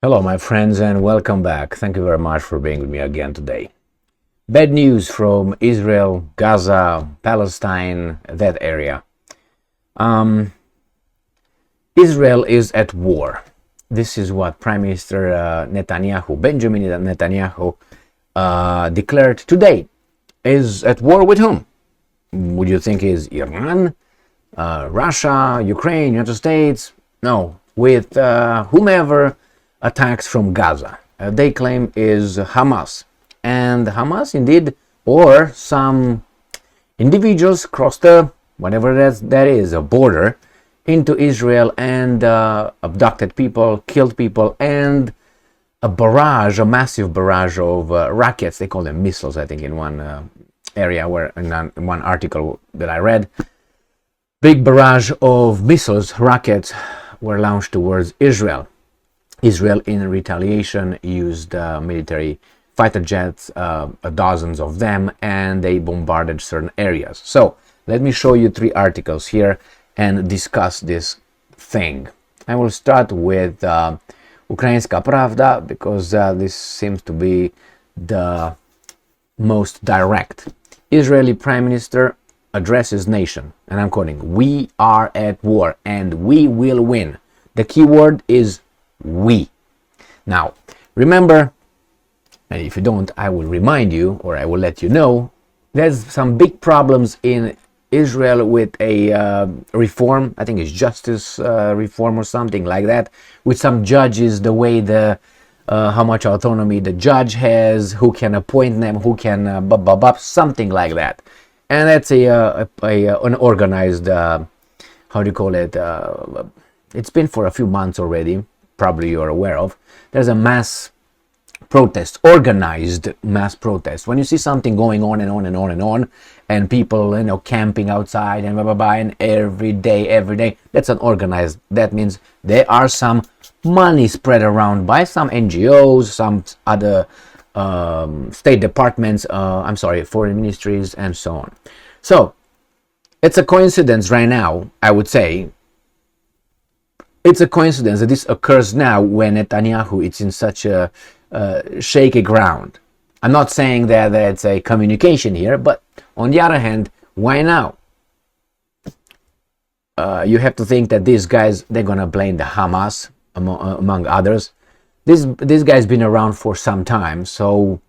Hello, my friends, and welcome back. Thank you very much for being with me again today. Bad news from Israel, Gaza, Palestine, that area. Israel is at war. This is what Prime Minister Benjamin Netanyahu, declared today. Is at war with whom? Would you think is Iran, Russia, Ukraine, United States? No, with whomever attacks from Gaza. They claim is Hamas. And Hamas indeed, or some individuals crossed the, whatever that is, a border into Israel and abducted people, killed people, and a massive barrage of rockets, they call them missiles, I think, in one area, where in one article that I read, big barrage of missiles, rockets, were launched towards Israel. Israel, in retaliation, used military fighter jets, dozens of them, and they bombarded certain areas. So, let me show you 3 articles here and discuss this thing. I will start with Ukrainska Pravda, because this seems to be the most direct. Israeli Prime Minister addresses nation, and I'm quoting, "We are at war and we will win." The key word is we. Now, remember, and if you don't, I will remind you, or I will let you know, there's some big problems in Israel with a reform, I think it's justice reform or something like that, with some judges, the way how much autonomy the judge has, who can appoint them, who can something like that. And that's an organized, how do you call it, it's been for a few months already, probably you're aware of. There's a mass protest, organized mass protest. When you see something going on and on and on and on, and people, camping outside and and every day, that's an organized. That means there are some money spread around by some NGOs, some other state departments, foreign ministries, and so on. So, it's a coincidence right now, I would say. It's a coincidence that this occurs now when Netanyahu is in such a shaky ground. I'm not saying that it's a communication here, but on the other hand, why now? You have to think that these guys, they're gonna blame the Hamas among others. This guy's been around for some time, so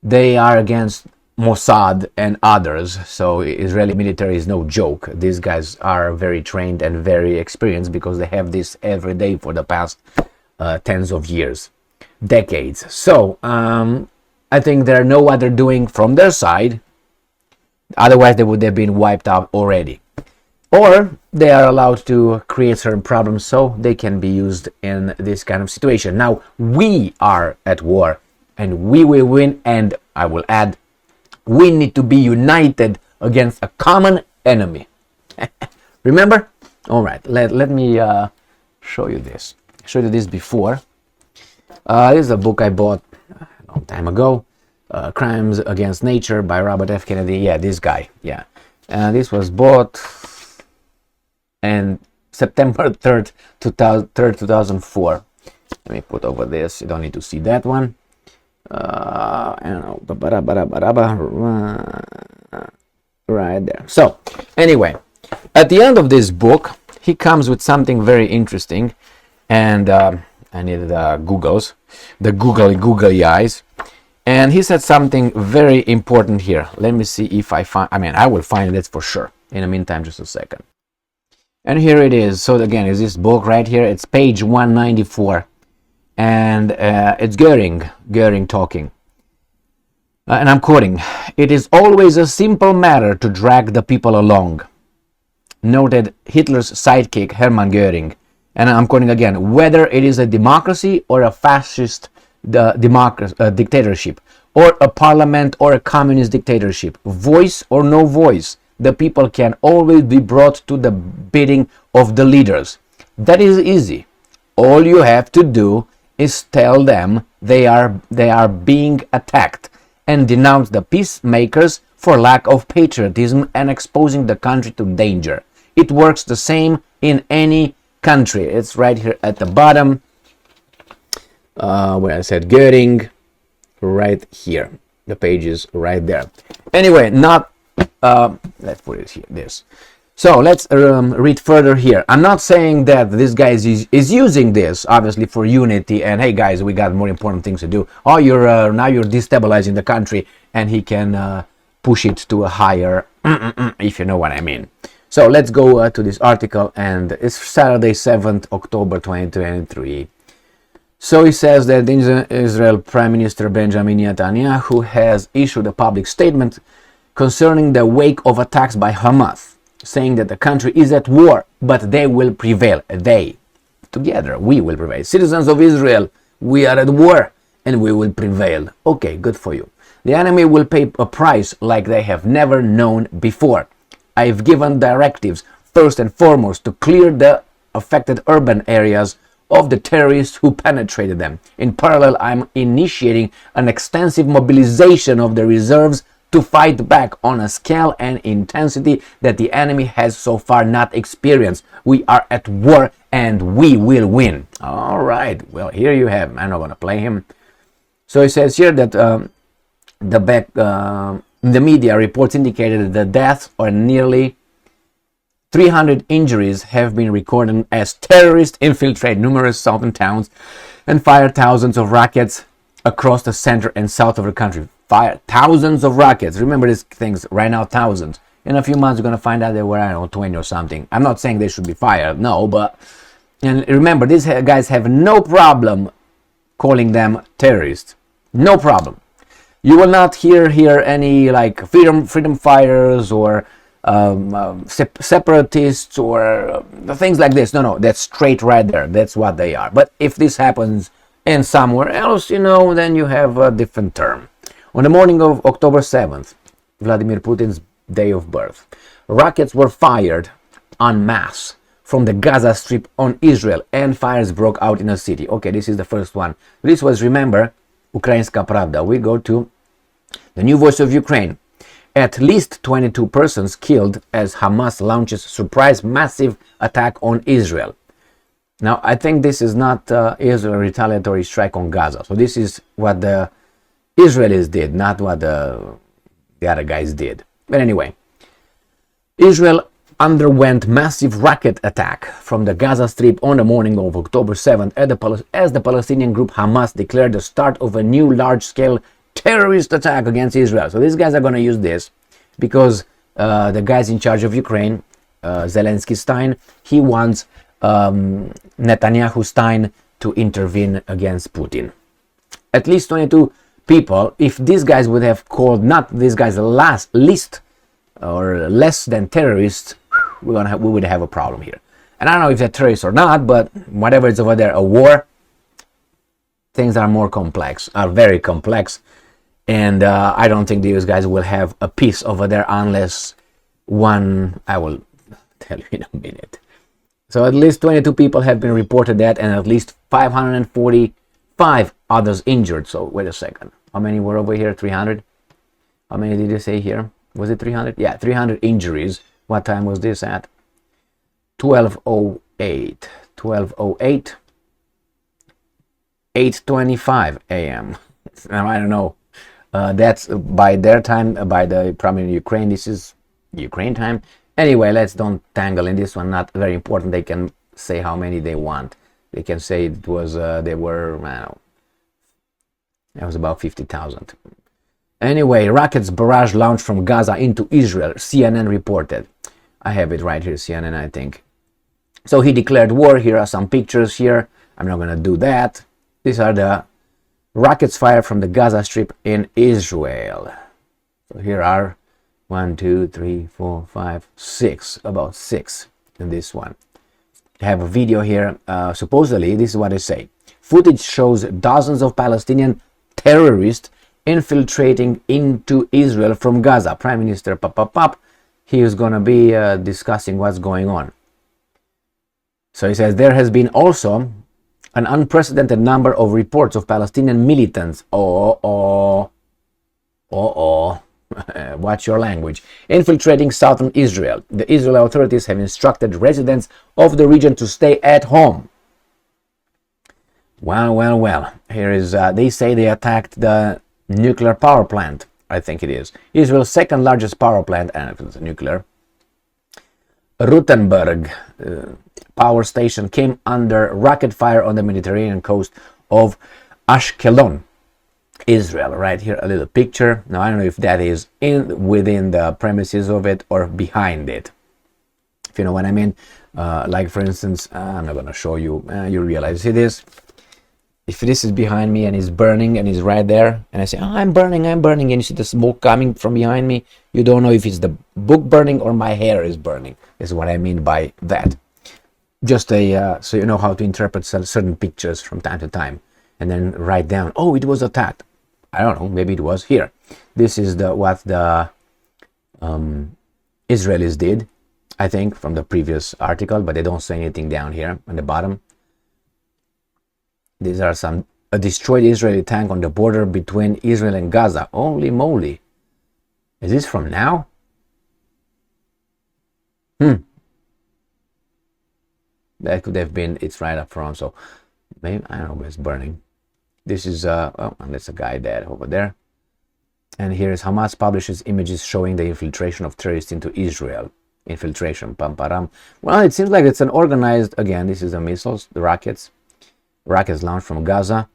they are against Mossad and others, so Israeli military is no joke. These guys are very trained and very experienced because they have this every day for the past tens of years, decades. So I think there are no other doing from their side, otherwise they would have been wiped out already. Or they are allowed to create certain problems so they can be used in this kind of situation. Now, we are at war and we will win, and I will add, we need to be united against a common enemy. Remember? All right, let me show you this. I showed you this before. This is a book I bought a long time ago. Crimes Against Nature by Robert F. Kennedy. Yeah, this guy. Yeah. This was bought on September 3rd, 2004. Let me put over this. You don't need to see that one. I don't know, right there. So, anyway, at the end of this book, he comes with something very interesting, and I needed the googly eyes, and he said something very important here. Let me see if I will find it for sure. In the meantime, just a second. And here it is. So again, is this book right here? It's page 194. And it's Goering talking. And I'm quoting, "It is always a simple matter to drag the people along," noted Hitler's sidekick Hermann Goering. And I'm quoting again, "Whether it is a democracy or a fascist dictatorship, or a parliament or a communist dictatorship, voice or no voice, the people can always be brought to the bidding of the leaders. That is easy. All you have to do is tell them they are being attacked and denounce the peacemakers for lack of patriotism and exposing the country to danger. It works the same in any country." It's right here at the bottom. where I said Göring, right here. The page is right there. Anyway, not let's put it here. This. So let's read further here. I'm not saying that this guy is using this obviously for unity and hey guys, we got more important things to do. Oh, you're now you're destabilizing the country, and he can push it to a higher, if you know what I mean. So let's go to this article, and it's Saturday, 7th October 2023. So he says that Israel Prime Minister Benjamin Netanyahu has issued a public statement concerning the wake of attacks by Hamas, saying that the country is at war, but they will prevail. They, together, we will prevail. Citizens of Israel, we are at war, and we will prevail. Okay, good for you. The enemy will pay a price like they have never known before. I've given directives, first and foremost, to clear the affected urban areas of the terrorists who penetrated them. In parallel, I'm initiating an extensive mobilization of the reserves to fight back on a scale and intensity that the enemy has so far not experienced. We are at war and we will win. All right, well, here you have him. I'm not going to play him. So it says here that the media reports indicated that the deaths or nearly 300 injuries have been recorded as terrorists infiltrate numerous southern towns and fire thousands of rockets across the center and south of the country. Fire thousands of rockets. Remember these things right now, thousands. In a few months, you're going to find out there were, I don't know, 20 or something. I'm not saying they should be fired, no, but and remember, these guys have no problem calling them terrorists. No problem. You will not hear here any like freedom fighters or separatists or things like this. No, that's straight right there. That's what they are. But if this happens in somewhere else, then you have a different term. On the morning of October 7th, Vladimir Putin's day of birth, rockets were fired en masse from the Gaza Strip on Israel, and fires broke out in a city. Okay, this is the first one. This was, remember, Ukrainska Pravda. We go to the New Voice of Ukraine. At least 22 persons killed as Hamas launches surprise massive attack on Israel. Now, I think this is not Israel retaliatory strike on Gaza. So this is what the Israelis did, not what the other guys did. But anyway, Israel underwent massive rocket attack from the Gaza Strip on the morning of October 7th as the Palestinian group Hamas declared the start of a new large-scale terrorist attack against Israel. So these guys are going to use this because the guys in charge of Ukraine, Zelensky Stein, he wants Netanyahu Stein to intervene against Putin. At least 22 people, if these guys would have called not these guys least or less than terrorists, we would have a problem here. And I don't know if they're terrorists or not, but whatever is over there, a war, things are more complex, are very complex. And I don't think these guys will have a peace over there unless one, I will tell you in a minute. So at least 22 people have been reported dead and at least 545 others injured. So wait a second. How many were over here? 300? How many did you say here? Was it 300? Yeah, 300 injuries. What time was this at? 12:08. 12:08. 8:25 a.m. Now, I don't know. That's by their time, by the probably Ukraine. This is Ukraine time. Anyway, let's don't tangle in this one. Not very important. They can say how many they want. They can say it was, they were, I don't know. It was about 50,000. Anyway, rockets barrage launched from Gaza into Israel, CNN reported. I have it right here, CNN, I think. So he declared war. Here are some pictures here. I'm not going to do that. These are the rockets fired from the Gaza Strip in Israel. So here are 1, 2, 3, 4, 5, 6. About 6 in this one. I have a video here. Supposedly, this is what they say. Footage shows dozens of Palestinian terrorists infiltrating into Israel from Gaza. Prime Minister he is going to be discussing what's going on. So he says there has been also an unprecedented number of reports of Palestinian militants. Watch your language. Infiltrating southern Israel. The Israeli authorities have instructed residents of the region to stay at home. Well. Here is, they say they attacked the nuclear power plant. I think it is. Israel's second largest power plant, and if it's nuclear. Rutenberg power station came under rocket fire on the Mediterranean coast of Ashkelon, Israel. Right here, a little picture. Now I don't know if that is within the premises of it or behind it, if you know what I mean. Like for instance, I'm not gonna show you. You realize, see this? If this is behind me and it's burning and it's right there, and I say, oh, I'm burning, and you see the smoke coming from behind me, you don't know if it's the book burning or my hair is burning. Is what I mean by that. Just so you know how to interpret certain pictures from time to time, and then write down, oh, it was attacked. I don't know, maybe it was here. This is what the Israelis did, I think, from the previous article, but they don't say anything down here on the bottom. These are a destroyed Israeli tank on the border between Israel and Gaza. Holy moly. Is this from now? That could have been, it's right up front, so maybe, I don't know, it's burning. This is, oh, and there's a guy dead over there. And here is Hamas publishes images showing the infiltration of terrorists into Israel. Infiltration, pam param. Well, it seems like it's an organized, again, this is the missiles, the rockets launched from Gaza.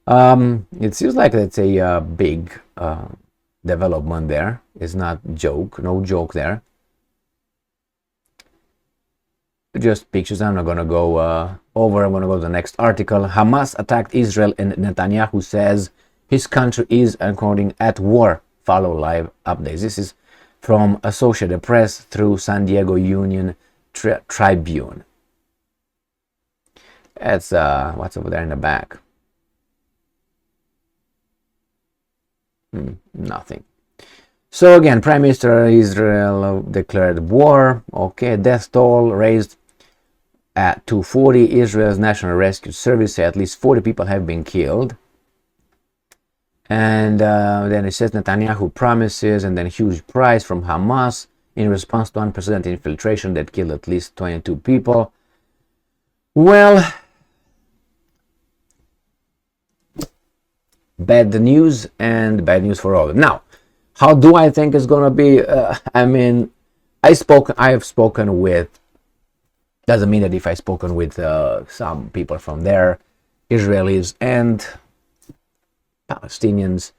It seems like it's a big development there. It's not no joke there. Just pictures. I'm not going to go over. I'm going to go to the next article. Hamas attacked Israel and Netanyahu says his country is, according, at war. Follow live updates. This is from Associated Press through San Diego Union Tribune. That's what's over there in the back. Nothing. So again, Prime Minister Israel declared war. Okay, death toll raised at 240. Israel's National Rescue Service said at least 40 people have been killed. And then it says Netanyahu promises, and then huge prize from Hamas in response to unprecedented infiltration that killed at least 22 people. Well, bad news, and bad news for all. Now, how do I think it's going to be? I mean, I have spoken with, doesn't mean that if I've spoken with some people from there, Israelis and Palestinians,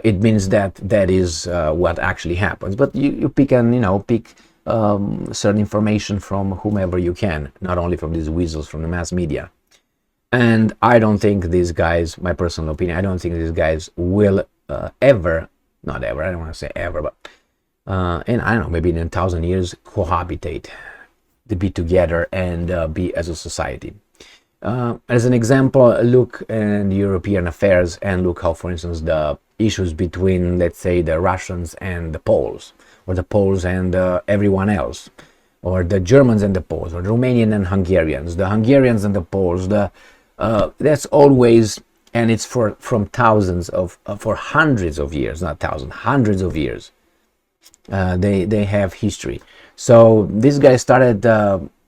it means that is what actually happens. But you pick certain information from whomever you can, not only from these weasels from the mass media. And I don't think these guys, my personal opinion, I don't think these guys will ever, not ever, I don't want to say ever, but and I don't know, maybe in 1,000 years, cohabitate, to be together and be as a society. As an example, look in European affairs and look how, for instance, the issues between, let's say, the Russians and the Poles, or the Poles and everyone else, or the Germans and the Poles, or the Romanian and Hungarians, the Hungarians and the Poles, that's always, and it's for hundreds of years, not thousands, hundreds of years. They have history. So this guy started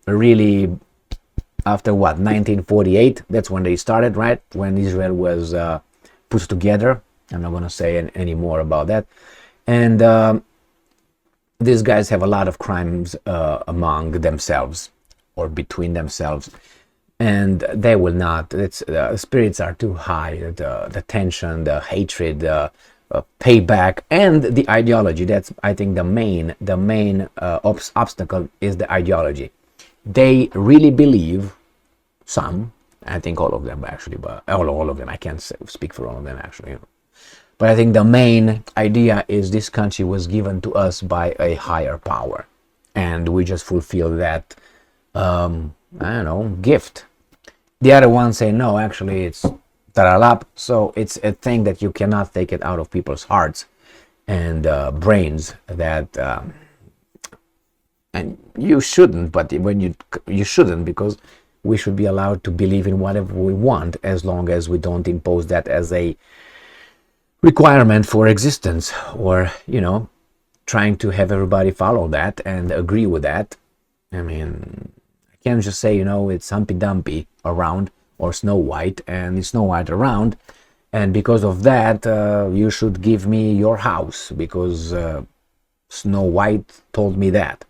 really after 1948. That's when they started, right? When Israel was put together. I'm not going to say any more about that. And these guys have a lot of crimes among themselves or between themselves. And they will not, the spirits are too high, the tension, the hatred, the payback, and the ideology. That's, I think, the main obstacle is the ideology. They really believe, some, I think all of them actually, but all of them, I can't speak for all of them actually. But I think the main idea is this country was given to us by a higher power. And we just fulfill that, gift. The other ones say, no, actually it's taralap. So it's a thing that you cannot take it out of people's hearts and brains that, and you shouldn't, but when you shouldn't, because we should be allowed to believe in whatever we want as long as we don't impose that as a requirement for existence, or, trying to have everybody follow that and agree with that. I mean, I can't just say, it's humpy-dumpy around. or Snow White, and it's Snow White around, and because of that, you should give me your house because Snow White told me that.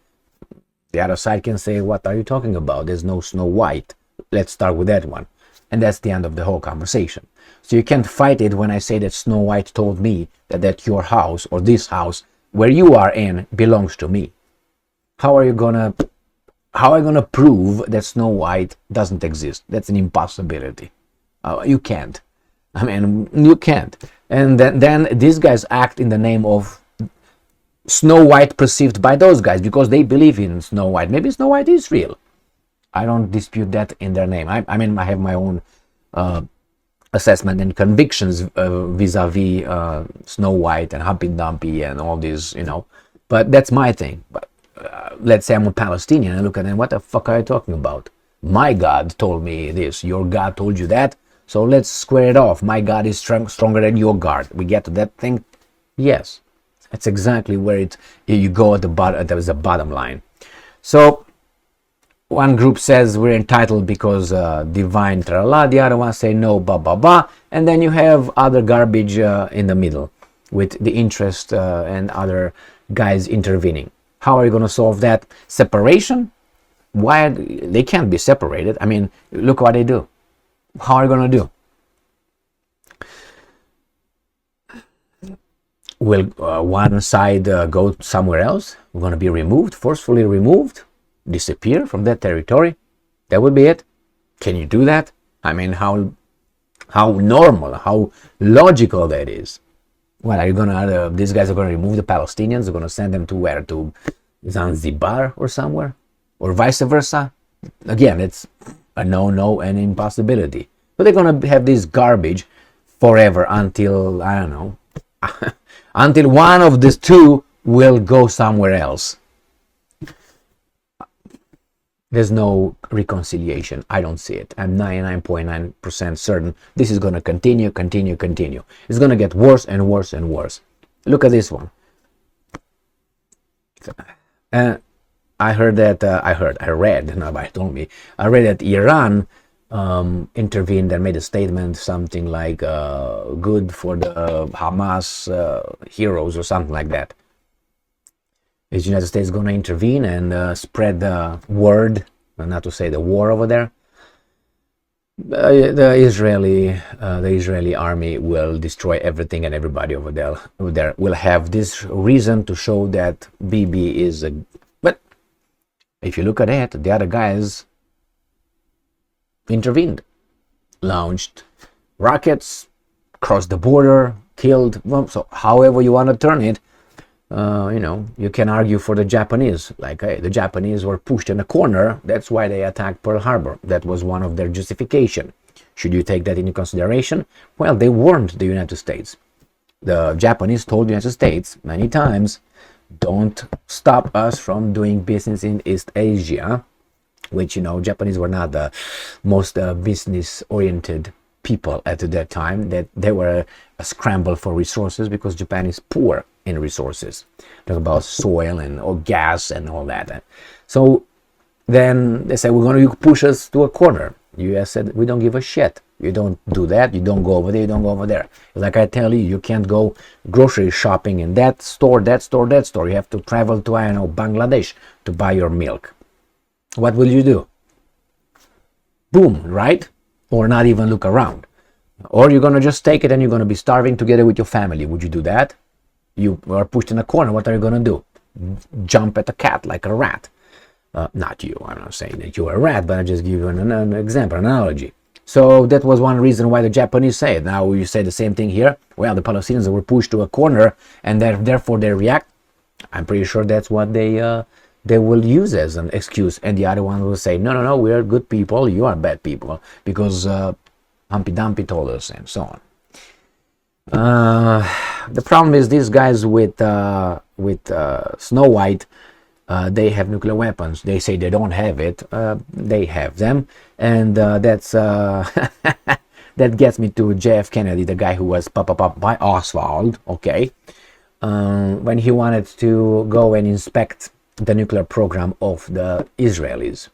The other side can say, what are you talking about? There's no Snow White. Let's start with that one. And that's the end of the whole conversation. So you can't fight it when I say that Snow White told me that your house or this house where you are in belongs to me. How are you gonna prove that Snow White doesn't exist? That's an impossibility. You can't. I mean, you can't. And then these guys act in the name of Snow White perceived by those guys because they believe in Snow White. Maybe Snow White is real. I don't dispute that in their name. I mean, I have my own assessment and convictions vis-a-vis Snow White and Humpty Dumpty and all these, but that's my thing. But let's say I'm a Palestinian and look at them, what the fuck are you talking about? My God told me this, your God told you that, so let's square it off. My God is stronger than your God. We get to that thing? Yes. That's exactly where you go at the bottom. There was a bottom line. So one group says we're entitled because divine tralala, the other one say no, ba ba ba, and then you have other garbage in the middle with the interest and other guys intervening. How are you going to solve that? Separation? Why they can't be separated? I mean, look what they do. How are you going to do? Will one side go somewhere else? We're going to be removed, forcefully removed, disappear from that territory? That would be it. Can you do that? I mean, how normal, how logical that is. What are you going to? These guys are going to remove the Palestinians. They're going to send them to where? To Zanzibar or somewhere, or vice versa. Again, it's a no, an impossibility. But they're going to have this garbage forever until I don't know. Until one of these two will go somewhere else. There's no reconciliation. I don't see it. I'm 99.9% certain this is going to continue. It's going to get worse and worse and worse. Look at this one. I read, nobody told me. I read that Iran intervened and made a statement, something like good for the Hamas heroes or something like that. Is the United States going to intervene and spread the word, not to say the war over there? The Israeli army will destroy everything and everybody over there will have this reason to show that Bibi is a... But if you look at it, the other guys intervened, launched rockets, crossed the border, killed. Well, so however you want to turn it, you can argue for the Japanese. Like, hey, the Japanese were pushed in a corner. That's why they attacked Pearl Harbor. That was one of their justification. Should you take that into consideration? Well, they warned the United States. The Japanese told the United States many times, don't stop us from doing business in East Asia. Which, Japanese were not the most business-oriented people at that time. That they were a scramble for resources because Japan is poor in resources. Talk about soil and gas and all that. So then they said, we're going to push us to a corner. The U.S. said, we don't give a shit. You don't do that. You don't go over there. You don't go over there. Like I tell you, you can't go grocery shopping in that store. You have to travel to, Bangladesh to buy your milk. What will you do? Boom, right? Or not even look around. Or you're going to just take it and you're going to be starving together with your family. Would you do that? You are pushed in a corner. What are you going to do? Jump at a cat like a rat. Not you. I'm not saying that you're a rat, but I just give you an example, an analogy. So that was one reason why the Japanese say it. Now you say the same thing here. Well, the Palestinians were pushed to a corner and therefore they react. I'm pretty sure that's what they will use as an excuse, and the other one will say, no, we're good people, you are bad people, because Humpty Dumpty told us, and so on. The problem is these guys with Snow White, they have nuclear weapons. They say they don't have it, they have them, and that's that gets me to JF Kennedy, the guy who was popped up by Oswald, okay, when he wanted to go and inspect the nuclear program of the Israelis.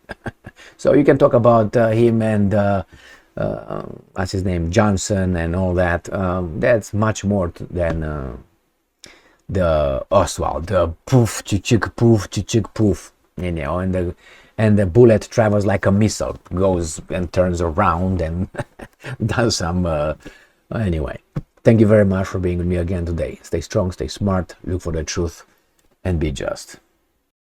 So you can talk about him and what's his name, Johnson and all that. That's much more than the Oswald, the poof, chick, poof, chick, poof, and the bullet travels like a missile, goes and turns around and does some. Anyway, thank you very much for being with me again today. Stay strong, stay smart, look for the truth, and be just.